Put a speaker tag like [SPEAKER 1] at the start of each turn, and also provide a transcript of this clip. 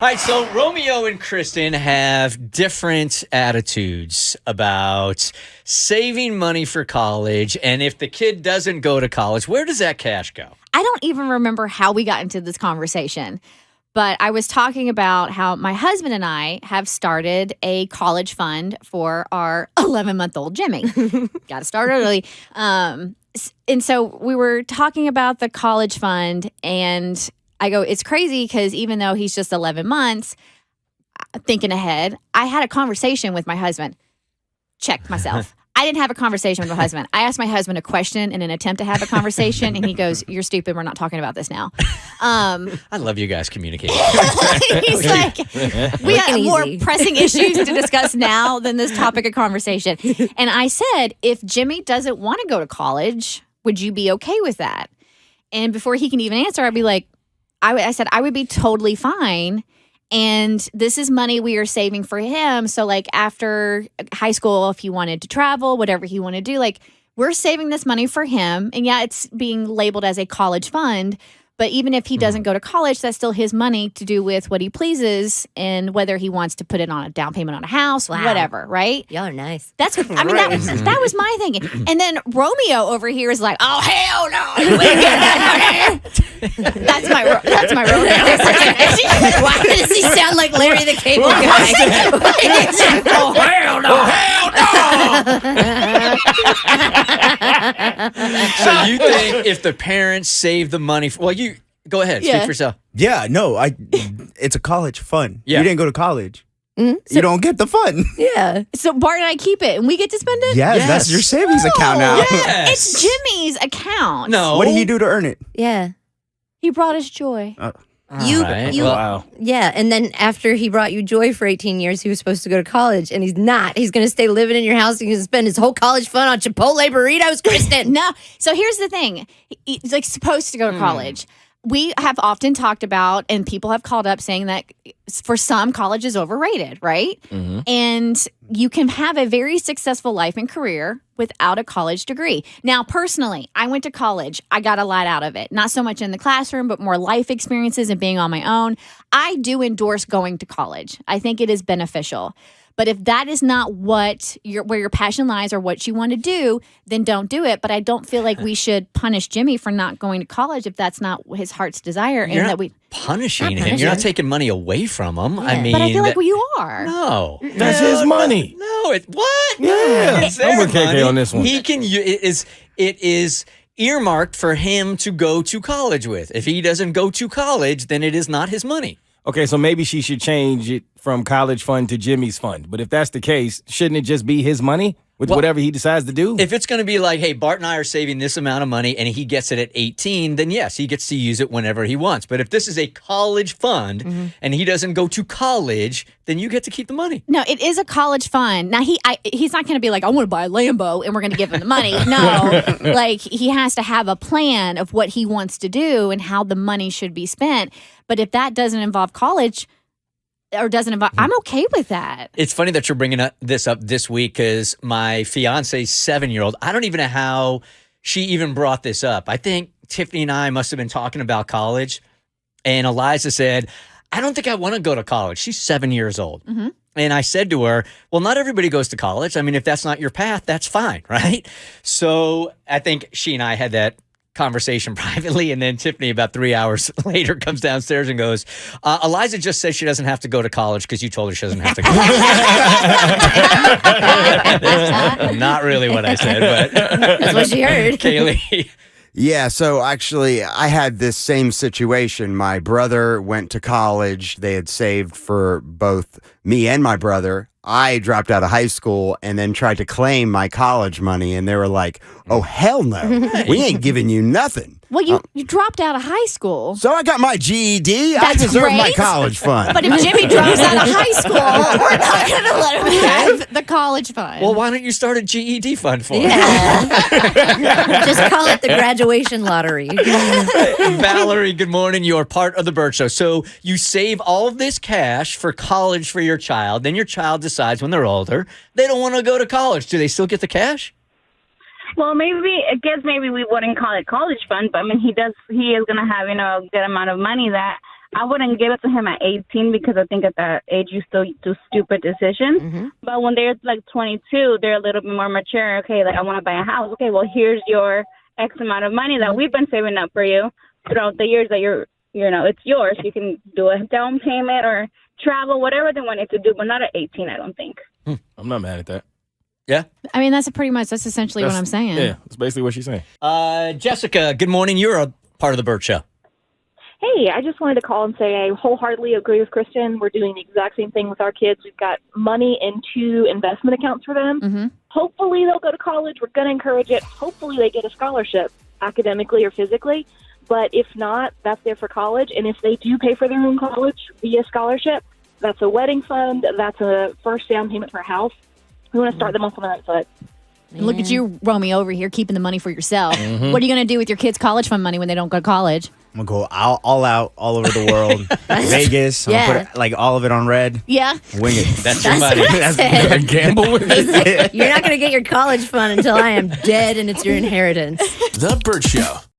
[SPEAKER 1] All right, so Romeo and Kristen have different attitudes about saving money for college, and if the kid doesn't go to college, where does that cash go?
[SPEAKER 2] I don't even remember how we got into this conversation, but I was talking about how my husband and I have started a college fund for our 11-month-old Jimmy. Got to start early. And so we were talking about the college fund, and I go, it's crazy because even though he's just 11 months, thinking ahead, I had a conversation with my husband. Checked myself. I didn't have a conversation with my husband. I asked my husband a question in an attempt to have a conversation, and he goes, "You're stupid. We're not talking about this now."
[SPEAKER 1] I love you guys communicating.
[SPEAKER 2] He's like, we have more pressing issues to discuss now than this topic of conversation. And I said, if Jimmy doesn't want to go to college, would you be okay with that? And before he can even answer, I'd be like, I said, I would be totally fine. And this is money we are saving for him. So like after high school, if he wanted to travel, whatever he wanted to do, like we're saving this money for him. And yeah, it's being labeled as a college fund. But even if he doesn't go to college, that's still his money to do with what he pleases and whether he wants to put it on a down payment on a house, whatever, right?
[SPEAKER 3] Y'all are nice.
[SPEAKER 2] That's, I mean, that was my thinking. And then Romeo over here is like, oh, hell no. That's my Romeo.
[SPEAKER 3] Why does he sound like Larry the Cable Guy?
[SPEAKER 1] Oh, hell no. Oh, hell no. So you think if the parents save the money, you go ahead, speak for yourself.
[SPEAKER 4] Yeah, no, it's a college fund.
[SPEAKER 1] Yeah.
[SPEAKER 4] You didn't go to college.
[SPEAKER 3] Mm-hmm.
[SPEAKER 4] You don't get the fund.
[SPEAKER 3] Yeah.
[SPEAKER 2] So Bart and I keep it and we get to spend it?
[SPEAKER 4] Yes, that's your savings account now.
[SPEAKER 1] Yes.
[SPEAKER 2] It's Jimmy's account.
[SPEAKER 1] No.
[SPEAKER 4] What did he do to earn it?
[SPEAKER 3] Yeah.
[SPEAKER 2] He brought us joy.
[SPEAKER 1] Wow.
[SPEAKER 3] Yeah, and then after he brought you joy for 18 years, he was supposed to go to college, and he's not. He's going to stay living in your house. He's going to spend his whole college fund on Chipotle burritos, Kristen.
[SPEAKER 2] No. So here's the thing. He's like supposed to go to college. We have often talked about, and people have called up saying that for some, college is overrated, right?
[SPEAKER 1] Mm-hmm.
[SPEAKER 2] And you can have a very successful life and career without a college degree. Now, personally, I went to college. I got a lot out of it. Not so much in the classroom, but more life experiences and being on my own. I do endorse going to college. I think it is beneficial. But if that is not where your passion lies or what you want to do, then don't do it. But I don't feel like we should punish Jimmy for not going to college if that's not his heart's desire.
[SPEAKER 1] You're not punishing him. You're not taking money away from him. Yeah. I mean,
[SPEAKER 2] but I feel like you are.
[SPEAKER 1] No,
[SPEAKER 5] that's his money.
[SPEAKER 1] No, what?
[SPEAKER 5] Yeah,
[SPEAKER 1] it's
[SPEAKER 5] I'm with KK on this one.
[SPEAKER 1] He can. It is earmarked for him to go to college with. If he doesn't go to college, then it is not his money.
[SPEAKER 5] Okay, so maybe she should change it from college fund to Jimmy's fund. But if that's the case, shouldn't it just be his money with whatever he decides to do?
[SPEAKER 1] If it's going to be like, hey, Bart and I are saving this amount of money and he gets it at 18, then yes, he gets to use it whenever he wants. But if this is a college fund and he doesn't go to college, then you get to keep the money.
[SPEAKER 2] No, it is a college fund. Now, he's not going to be like, I want to buy a Lambo and we're going to give him the money. No, like he has to have a plan of what he wants to do and how the money should be spent. But if that doesn't involve college or doesn't involve, I'm okay with that.
[SPEAKER 1] It's funny that you're bringing this up this week because my fiance's 7-year-old, I don't even know how she even brought this up. I think Tiffany and I must have been talking about college, and Eliza said, I don't think I want to go to college. She's 7 years old. Mm-hmm. And I said to her, well, not everybody goes to college. I mean, if that's not your path, that's fine, right? So I think she and I had that conversation privately, and then Tiffany about 3 hours later comes downstairs and goes, Eliza just said she doesn't have to go to college because you told her she doesn't have to go. Not really what I said, but
[SPEAKER 3] that's what she heard.
[SPEAKER 1] Kaylee.
[SPEAKER 4] Yeah, so actually, I had this same situation. My brother went to college. They had saved for both me and my brother. I dropped out of high school and then tried to claim my college money, and they were like, oh, hell no. We ain't giving you nothing.
[SPEAKER 2] Well, you dropped out of high school.
[SPEAKER 4] So I got my GED. I
[SPEAKER 2] That's
[SPEAKER 4] deserve my
[SPEAKER 2] great.
[SPEAKER 4] college fund.
[SPEAKER 2] But if Jimmy drops out of high school, we're not going to let him have the college fund.
[SPEAKER 1] Well, why don't you start a GED fund for him?
[SPEAKER 3] Yeah. Just call it the graduation lottery.
[SPEAKER 1] Valerie, good morning. You're part of the Bert Show. So you save all of this cash for college for your child. Then your child decides when they're older, they don't want to go to college. Do they still get the cash?
[SPEAKER 6] Well, maybe we wouldn't call it college fund, but I mean, he is going to have, a good amount of money that I wouldn't give it to him at 18 because I think at that age you still do stupid decisions.
[SPEAKER 3] Mm-hmm.
[SPEAKER 6] But when they're like 22, they're a little bit more mature. Okay, like I want to buy a house. Okay, well here's your X amount of money that we've been saving up for you throughout the years that it's yours. You can do a down payment or travel, whatever they want you to do, but not at 18, I don't think.
[SPEAKER 5] I'm not mad at that.
[SPEAKER 1] Yeah.
[SPEAKER 2] I mean, that's essentially what I'm saying.
[SPEAKER 5] Yeah, that's basically what she's saying.
[SPEAKER 1] Jessica, good morning. You're a part of the Bert Show.
[SPEAKER 7] Hey, I just wanted to call and say I wholeheartedly agree with Kristen. We're doing the exact same thing with our kids. We've got money into investment accounts for them.
[SPEAKER 2] Mm-hmm.
[SPEAKER 7] Hopefully they'll go to college. We're going to encourage it. Hopefully they get a scholarship, academically or physically. But if not, that's there for college. And if they do pay for their own college via scholarship, that's a wedding fund. That's a first down payment for a house. We want to start them off on the right foot.
[SPEAKER 2] And look at you, Romeo, over here keeping the money for yourself. Mm-hmm. What are you going to do with your kids' college fund money when they don't go to college?
[SPEAKER 8] I'm going to go all out, all over the world. Vegas. I'm going to put all of it on red.
[SPEAKER 2] Yeah.
[SPEAKER 8] Wing it.
[SPEAKER 1] That's your money.
[SPEAKER 5] That's gamble with it.
[SPEAKER 3] You're not going to get your college fund until I am dead and it's your inheritance.
[SPEAKER 9] The Bert Show.